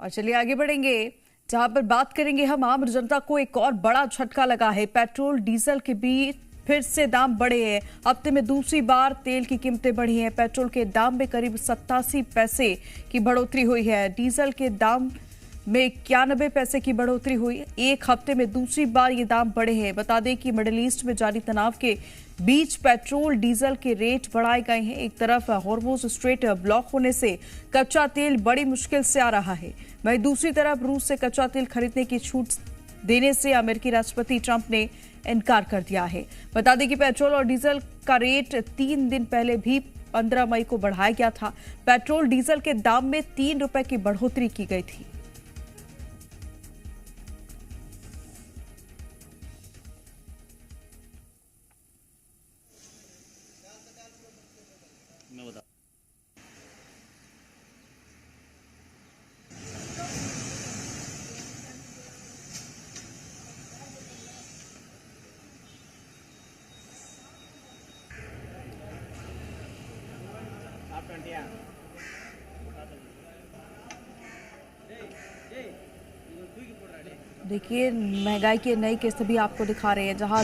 और चलिए आगे बढ़ेंगे, जहां पर बात करेंगे हम आम जनता को एक और बड़ा झटका लगा है। पेट्रोल डीजल के बीच फिर से दाम बढ़े हैं। हफ्ते में दूसरी बार तेल की कीमतें बढ़ी हैं। पेट्रोल के दाम में करीब 87 पैसे की बढ़ोतरी हुई है। डीजल के दाम में 91 पैसे की बढ़ोतरी हुई। एक हफ्ते में दूसरी बार ये दाम बढ़े हैं। बता दें कि मिडिल ईस्ट में जारी तनाव के बीच पेट्रोल डीजल के रेट बढ़ाए गए हैं। एक तरफ हॉर्मुज़ स्ट्रेट ब्लॉक होने से कच्चा तेल बड़ी मुश्किल से आ रहा है, वहीं दूसरी तरफ रूस से कच्चा तेल खरीदने की छूट देने से अमेरिकी राष्ट्रपति ट्रंप ने इनकार कर दिया है। बता दें कि पेट्रोल और डीजल का रेट 3 दिन पहले भी 15 मई को बढ़ाया गया था। पेट्रोल डीजल के दाम में 3 रुपए की बढ़ोतरी की गई थी। देखिए, महंगाई की नई किस्त भी आपको दिखा रहे हैं, जहां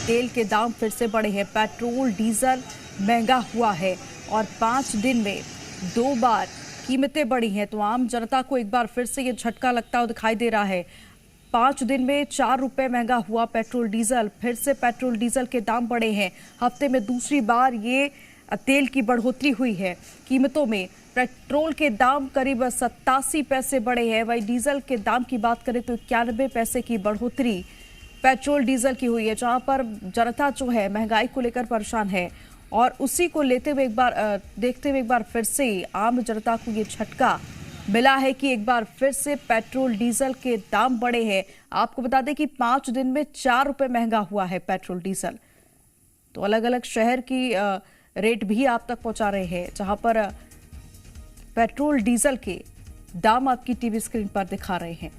तेल के दाम फिर से बढ़े हैं। पेट्रोल डीजल महंगा हुआ है और 5 दिन में 2 बार कीमतें बढ़ी हैं। तो आम जनता को एक बार फिर से ये झटका लगता हुआ दिखाई दे रहा है। 5 दिन में 4 रुपए महंगा हुआ पेट्रोल डीजल। फिर से पेट्रोल डीजल के दाम बढ़े हैं। हफ्ते में दूसरी बार ये तेल की बढ़ोतरी हुई है। कीमतों में पेट्रोल के दाम करीब 87 पैसे बढ़े हैं। वहीं डीजल के दाम की बात करें तो 91 पैसे की बढ़ोतरी पेट्रोल डीजल की हुई है, जहां पर जनता जो है महंगाई को लेकर परेशान है। और उसी को लेते हुए देखते हुए एक बार फिर से आम जनता को ये झटका मिला है कि एक बार फिर से पेट्रोल डीजल के दाम बढ़े हैं। आपको बता दें कि 5 दिन में 4 रुपए महंगा हुआ है पेट्रोल डीजल। तो अलग अलग शहर की रेट भी आप तक पहुंचा रहे हैं, जहां पर पेट्रोल डीजल के दाम आपकी टीवी स्क्रीन पर दिखा रहे हैं।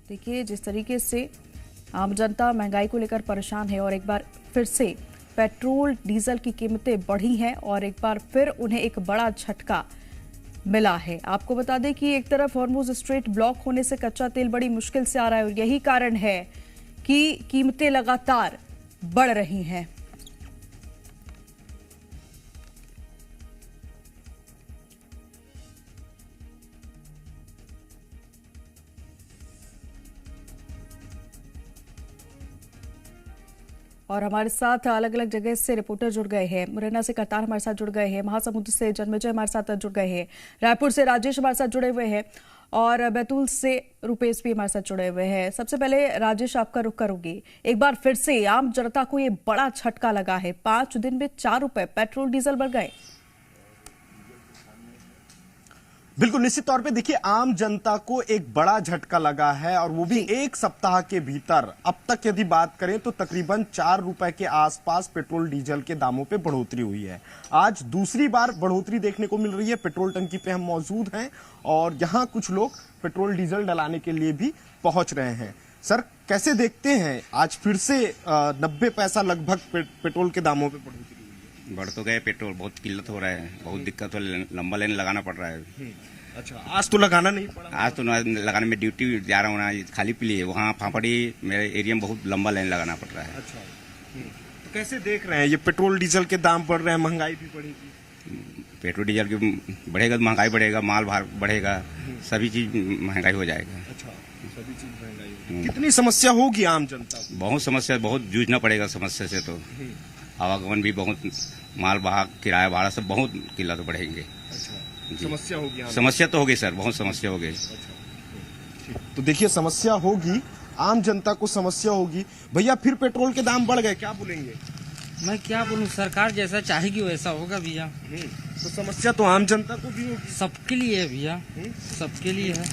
देखिए, जिस तरीके से आम जनता महंगाई को लेकर परेशान है और एक बार फिर से पेट्रोल डीजल की कीमतें बढ़ी हैं और एक बार फिर उन्हें एक बड़ा झटका मिला है। आपको बता दें कि एक तरफ हॉर्मुज़ स्ट्रेट ब्लॉक होने से कच्चा तेल बड़ी मुश्किल से आ रहा है और यही कारण है कि कीमतें लगातार बढ़ रही हैं। और हमारे साथ अलग अलग जगह से रिपोर्टर जुड़ गए हैं। मुरैना से करतार हमारे साथ जुड़ गए हैं, महासमुंद से जन्मेजय हमारे साथ जुड़ गए हैं, रायपुर से राजेश हमारे साथ जुड़े हुए हैं और बैतूल से रुपेश भी हमारे साथ जुड़े हुए हैं। सबसे पहले राजेश, आपका रुख करूंगी। एक बार फिर से आम जनता को ये बड़ा झटका लगा है। 5 दिन में 4 रुपए पेट्रोल डीजल बढ़ गए। बिल्कुल, निश्चित तौर पे देखिए, आम जनता को एक बड़ा झटका लगा है और वो भी एक सप्ताह के भीतर। अब तक यदि बात करें तो तकरीबन 4 रुपए के आसपास पेट्रोल डीजल के दामों पे बढ़ोतरी हुई है। आज दूसरी बार बढ़ोतरी देखने को मिल रही है। पेट्रोल टंकी पे हम मौजूद हैं और यहाँ कुछ लोग पेट्रोल डीजल डलाने के लिए भी पहुंच रहे हैं। सर, कैसे देखते हैं आज फिर से 90 पैसा लगभग पेट्रोल के दामों पे बढ़ोतरी? बढ़ तो गए पेट्रोल, बहुत किल्लत हो रहा है, बहुत दिक्कत हो, लंबा लाइन लगाना पड़ रहा है। अच्छा, आज तो लगाना नहीं पड़ा? आज तो लगाने में ड्यूटी जा रहा हूँ ना, खाली पी लिए। वहाँ फाफड़ी मेरे एरिया में बहुत लंबा लाइन लगाना पड़ रहा है। अच्छा, तो कैसे देख रहे हैं ये पेट्रोल डीजल के दाम बढ़ रहे हैं, महंगाई भी बढ़ेगी? पेट्रोल डीजल की बढ़ेगा तो महंगाई बढ़ेगा, माल भार बढ़ेगा, सभी चीज महंगाई हो जाएगा। अच्छा, सभी चीज महंगाई होगी। कितनी समस्या होगी आम जनता को? बहुत समस्या, बहुत जूझना पड़ेगा समस्या से। तो आवागमन भी बहुत, माल वाहक, किराया भाड़ा सब बहुत किल्लत बढ़ेंगे। समस्या होगी? समस्या तो होगी सर, बहुत समस्या होगी। तो देखिए, समस्या होगी, आम जनता को समस्या होगी। भैया, फिर पेट्रोल के दाम बढ़ गए, क्या बोलेंगे? मैं क्या बोलूं, सरकार जैसा चाहेगी वैसा होगा भैया। तो समस्या तो आम जनता को भी होगी। सबके लिए है भैया, सबके लिए है।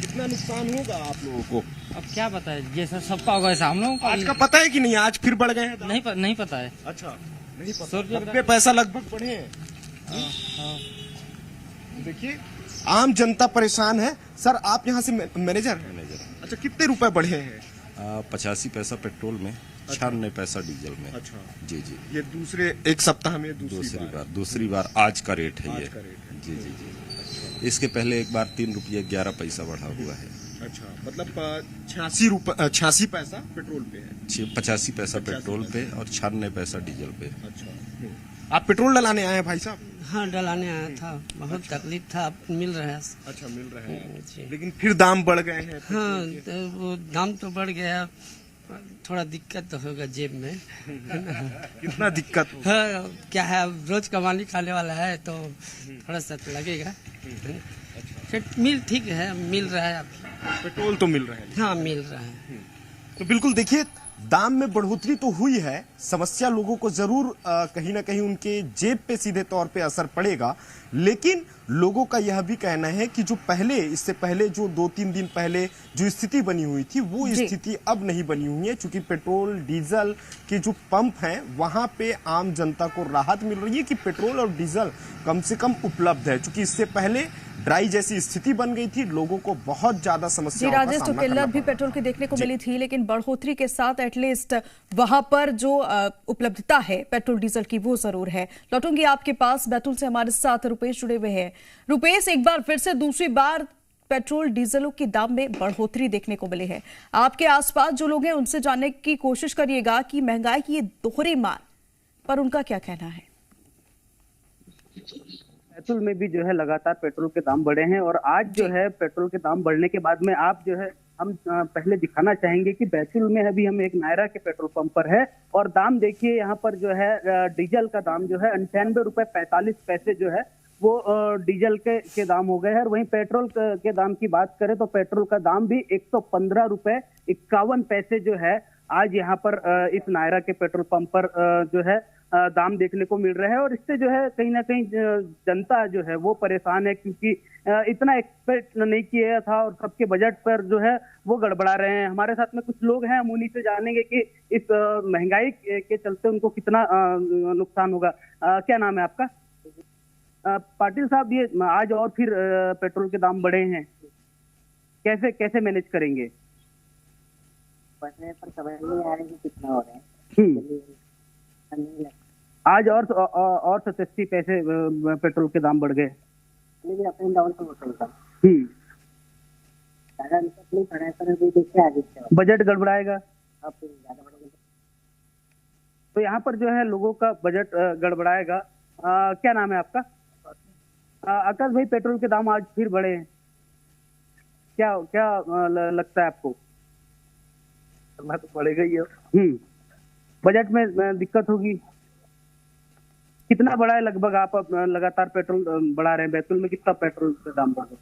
कितना नुकसान होगा आप लोगों को? अब क्या पता है, जैसा सबका होगा वैसा हम लोगों का। आज का पता है कि नहीं, आज फिर बढ़ गए हैं? नहीं पता है। अच्छा, नहीं पता। 90 पैसा लगभग बढ़े हैं। देखिए, आम जनता परेशान है। सर, आप यहाँ से मैनेजर हैं? मैनेजर। अच्छा, कितने रुपए बढ़े हैं? 85 पैसा पेट्रोल में 96 पैसा डीजल में। अच्छा जी जी, ये दूसरे एक सप्ताह में दूसरी बार आज का रेट है ये। जी जी जी, इसके पहले एक बार 3 रुपये 11 पैसा बढ़ा हुआ है। अच्छा, मतलब 86 पैसा पेट्रोल पे है, 85 पैसा पेट्रोल पे और 96 पैसा डीजल पे। अच्छा, आप पेट्रोल डलाने आए हैं भाई साहब? हाँ, डलाने आया था, बहुत तकलीफ था, अब मिल रहा है। अच्छा, मिल रहे हैं, जी। लेकिन फिर दाम बढ़ गए हैं। हाँ, तो वो दाम तो बढ़ गया, थोड़ा दिक्कत तो होगा जेब में। कितना दिक्कत होगा? हाँ, क्या है, अब रोज कमाने खाने वाला है तो थोड़ा सा तो लगेगा। मिल ठीक है, मिल रहा है, पेट्रोल तो मिल रहा है। हाँ मिल रहा है। तो बिल्कुल देखिए, दाम में बढ़ोतरी तो हुई है, समस्या लोगों को जरूर कहीं ना कहीं उनके जेब पे सीधे तौर पे असर पड़ेगा, लेकिन लोगों का यह भी कहना है कि जो पहले, इससे पहले जो 2-3 दिन पहले जो स्थिति बनी हुई थी, वो स्थिति अब नहीं बनी हुई है, क्योंकि पेट्रोल डीजल के जो पंप हैं वहां पे आम जनता को राहत मिल रही है कि पेट्रोल और डीजल कम से कम उपलब्ध है, क्योंकि इससे पहले ड्राई जैसी स्थिति बन गई थी, लोगों को बहुत ज्यादा समस्याओं का राजेश, तो सामना किल्लत करना भी पड़ा। पेट्रोल की देखने को मिली थी, लेकिन बढ़ोतरी के साथ एटलीस्ट वहां पर जो उपलब्धता है पेट्रोल डीजल की वो जरूर है। लौटूंगी आपके पास, बैतूल से हमारे साथ रुपेश जुड़े हुए हैं। रुपेश, एक बार फिर से दूसरी बार पेट्रोल डीजलों के दाम में बढ़ोतरी देखने को मिली है। आपके आसपास जो लोग हैं उनसे जानने की कोशिश करिएगा कि महंगाई की ये दोहरी मार पर उनका क्या कहना है। बैतूल में भी जो है लगातार पेट्रोल के दाम बढ़े हैं, और आज जो है पेट्रोल के दाम बढ़ने के बाद में आप जो है हम पहले दिखाना चाहेंगे कि बैतूल में अभी हम एक नायरा के पेट्रोल पंप पर है, और दाम देखिए यहाँ पर जो है डीजल का दाम जो है 98 रुपए 45 पैसे जो है वो डीजल के दाम हो गए हैं। और वहीं पेट्रोल के दाम की बात करें तो पेट्रोल का दाम भी 115 रुपए 51 पैसे जो है आज यहाँ पर इस नायरा के पेट्रोल पंप पर जो है दाम देखने को मिल रहे हैं। और इससे जो है कहीं ना कहीं जनता जो है वो परेशान है, क्योंकि इतना एक्सपेक्ट नहीं किया था और सबके बजट पर जो है वो गड़बड़ा रहे हैं। हमारे साथ में कुछ लोग हैं, हम उन्हीं से जानेंगे कि इस महंगाई के चलते उनको कितना नुकसान होगा। क्या नाम है आपका? पाटिल साहब, ये आज और फिर पेट्रोल के दाम बढ़े हैं, कैसे कैसे मैनेज करेंगे? बढ़ने पर समझ नहीं आ रही कितना हो रहा है। आज और 87 पैसे पेट्रोल के दाम बढ़ गए। अप एंड डाउन तो होता ही था। ज्यादा नहीं पड़ा है, पर अभी देखते हैं आगे बजट गड़बड़ाएगा, अब फिर ज्यादा बढ़ेगा तो यहाँ पर जो है लोगों का बजट गड़बड़ाएगा। क्या नाम है आपका? आकाश भाई, पेट्रोल के दाम आज फिर बढ़े हैं, क्या क्या लगता है आपको? तो बढ़ेगा ही है। बजट में दिक्कत होगी। कितना बढ़ा है लगभग? आप लगातार पेट्रोल बढ़ा रहे हैं, बैतूल में कितना पेट्रोल का दाम बढ़ा?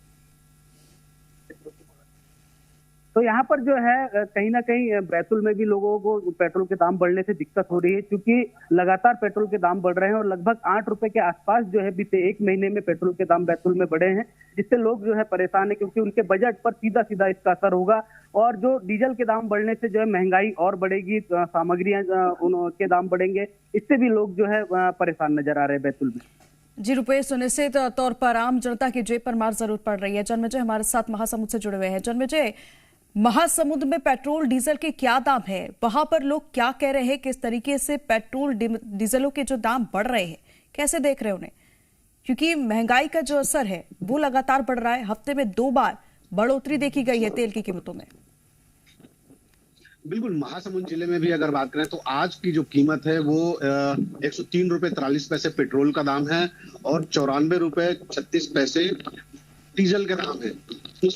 तो यहाँ पर जो है कहीं ना कहीं बैतूल में भी लोगों को पेट्रोल के दाम बढ़ने से दिक्कत हो रही है, क्योंकि लगातार पेट्रोल के दाम बढ़ रहे हैं और लगभग 8 रुपए के आसपास जो है बीते 1 महीने में पेट्रोल के दाम बैतूल में बढ़े हैं, जिससे लोग जो है परेशान है, क्योंकि उनके बजट पर सीधा सीधा इसका असर होगा। और जो डीजल के दाम बढ़ने से जो है महंगाई और बढ़ेगी, सामग्रियां के दाम बढ़ेंगे, इससे भी लोग जो है परेशान नजर आ रहे हैं बैतूल में। जी रुपेश, सुनिश्चित तौर पर आम जनता की जेब पर मार जरूर पड़ रही है। जन्मजय हमारे साथ महासमुंद से जुड़े हुए हैं। जन्मजय, महासमुंद में पेट्रोल डीजल के क्या दाम है? वहां पर लोग क्या कह रहे हैं? किस तरीके से पेट्रोल डीजलों के जो दाम बढ़ रहे हैं, कैसे देख रहे हैं उन्हें? क्योंकि महंगाई का जो असर है वो लगातार बढ़ रहा है। हफ्ते में 2 बार बढ़ोतरी देखी गई है तेल की कीमतों में। बिल्कुल, महासमुंद जिले में भी अगर बात करें तो आज की जो कीमत है वो 103 रुपए 43 पैसे पेट्रोल का दाम है और 94 रुपए 36 पैसे डीजल का दाम है। जो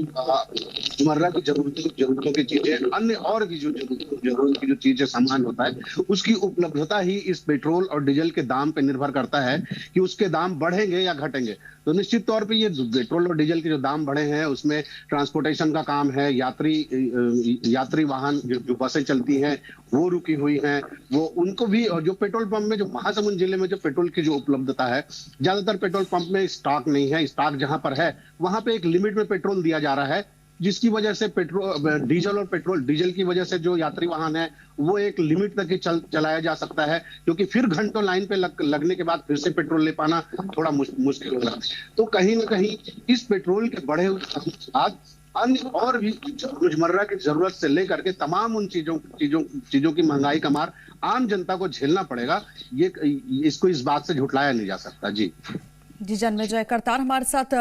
रोजमर्रा की जरूरतों की चीजें, अन्य और भी जो जरूरत की जो चीजें सामान होता है, उसकी उपलब्धता ही इस पेट्रोल और डीजल के दाम पर निर्भर करता है कि उसके दाम बढ़ेंगे या घटेंगे। तो निश्चित तौर पे ये पेट्रोल और डीजल के जो दाम बढ़े हैं उसमें ट्रांसपोर्टेशन का काम है, यात्री वाहन जो बसें चलती हैं वो रुकी हुई हैं, वो उनको भी। और जो पेट्रोल पंप में, जो महासमुंद जिले में जो पेट्रोल की जो उपलब्धता है, ज्यादातर पेट्रोल पंप में स्टॉक नहीं है। स्टॉक जहां पर है वहां पे एक लिमिट में पेट्रोल दिया जा रहा है, जिसकी वजह से डीजल की वजह से जो यात्री वाहन है वो एक लिमिट तक ही चलाया जा सकता है, क्योंकि फिर घंटों लाइन पे लगने के बाद फिर से पेट्रोल ले पाना थोड़ा मुश्किल होगा। तो कहीं ना कहीं इस पेट्रोल के बढ़े हुए बाद अन्य और भी रोजमर्रा की जरूरत से लेकर के तमाम उन चीजों की महंगाई का मार आम जनता को झेलना पड़ेगा। ये इसको इस बात से झुठलाया नहीं जा सकता। जी जन्मेजय करतार हमारे साथ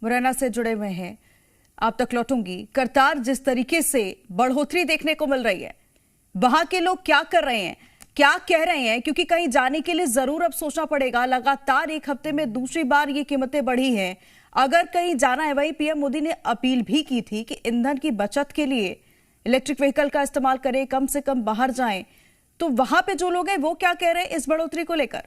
मुरैना से जुड़े हुए हैं, आप तक लौटूंगी। करतार, जिस तरीके से बढ़ोतरी देखने को मिल रही है, वहां के लोग क्या कर रहे हैं, क्या कह रहे हैं? क्योंकि कहीं जाने के लिए जरूर अब सोचना पड़ेगा। लगातार एक हफ्ते में दूसरी बार ये कीमतें बढ़ी हैं। अगर कहीं जाना है, वही पीएम मोदी ने अपील भी की थी कि ईंधन की बचत के लिए इलेक्ट्रिक व्हीकल का इस्तेमाल करें, कम से कम बाहर जाएं। तो वहां पे जो लोग हैं वो क्या कह रहे हैं इस बढ़ोतरी को लेकर?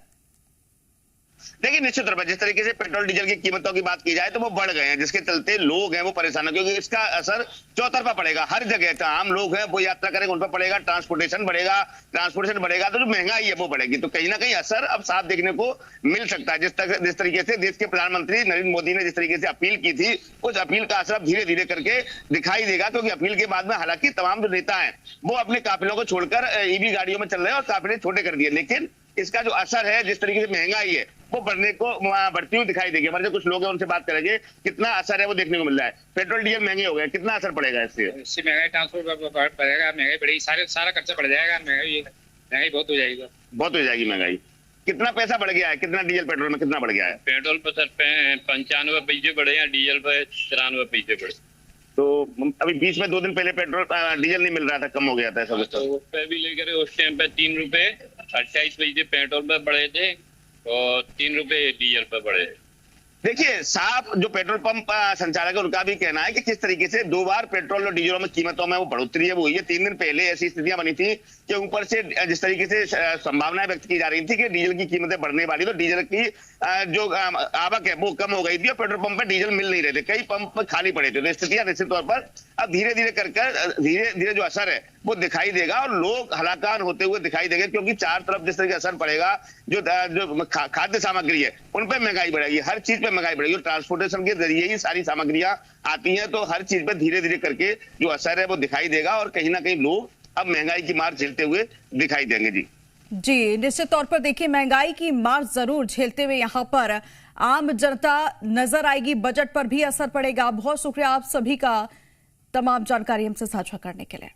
देखिए, निश्चित तौर पर जिस तरीके से पेट्रोल डीजल की कीमतों की बात की जाए तो वो बढ़ गए हैं, जिसके चलते लोग हैं वो परेशान है, क्योंकि इसका असर चौतरफा पड़ेगा। हर जगह आम लोग हैं वो यात्रा करेंगे, उन पर पड़ेगा, ट्रांसपोर्टेशन बढ़ेगा तो जो महंगाई है वो बढ़ेगी। तो कहीं ना कहीं असर अब साफ देखने को मिल सकता है। जिस तरीके से देश के प्रधानमंत्री नरेंद्र मोदी ने जिस तरीके से अपील की थी, उस अपील का असर अब धीरे धीरे करके दिखाई देगा। क्योंकि अपील के बाद में हालांकि तमाम जो नेता है वो अपने काफिलों को छोड़कर ईवी गाड़ियों में चल रहे हैं और काफिले छोटे कर दिए, लेकिन इसका जो असर है, जिस तरीके से महंगाई है वो बढ़ती हुई दिखाई देगी। हमारे जो कुछ लोग हैं उनसे बात करेंगे, कितना असर है वो देखने को मिल रहा है। पेट्रोल डीजल महंगे हो गए, कितना असर पड़ेगा इससे? महंगाई ट्रांसपोर्ट पड़ेगा, महंगाई बढ़ेगी, सारा खर्चा बढ़ जाएगा, महंगाई बहुत हो जाएगी महंगाई। कितना पैसा बढ़ गया है, कितना डीजल पेट्रोल में कितना बढ़ गया है? पेट्रोल पर सर 95 पैसे बढ़े हैं, डीजल पर 94 पैसे बढ़े। तो अभी बीच में 2 दिन पहले पेट्रोल डीजल नहीं मिल रहा था, कम हो गया था ऐसा कुछ। तो उस पे भी लेकर उस टाइम पे 3 रुपए 28 पैसे पेट्रोल पर बढ़े थे और 3 रुपए डीजल पर बढ़े। देखिए, साफ जो पेट्रोल पंप संचालक है उनका भी कहना है कि किस तरीके से 2 बार पेट्रोल और डीजलों में कीमतों में वो बढ़ोतरी है वो हुई है। 3 दिन पहले ऐसी स्थितियां बनी थी कि ऊपर से जिस तरीके से संभावनाएं व्यक्त की जा रही थी कि डीजल की कीमतें बढ़ने वाली, तो डीजल की जो आवक है वो कम हो गई थी और पेट्रोल पंप पर डीजल मिल नहीं रहे थे, कई पंप खाली पड़े थे। तो स्थितियां निश्चित तौर पर अब धीरे धीरे जो असर है वो दिखाई देगा और लोग हलाकान होते हुए दिखाई देंगे, क्योंकि चार तरफ जिस तरह का असर पड़ेगा, जो खाद्य सामग्री है उन पर महंगाई बढ़ेगी, हर चीज पे महंगाई बढ़ेगी। ट्रांसपोर्टेशन के जरिए ही सारी सामग्रियां आती हैं, तो हर चीज पे धीरे धीरे करके जो असर है वो दिखाई देगा और कहीं ना कहीं लोग अब महंगाई की मार झेलते हुए दिखाई देंगे। जी, निश्चित तौर पर देखिए, महंगाई की मार जरूर झेलते हुए यहाँ पर आम जनता नजर आएगी, बजट पर भी असर पड़ेगा। बहुत शुक्रिया आप सभी का तमाम जानकारी हमसे साझा करने के लिए।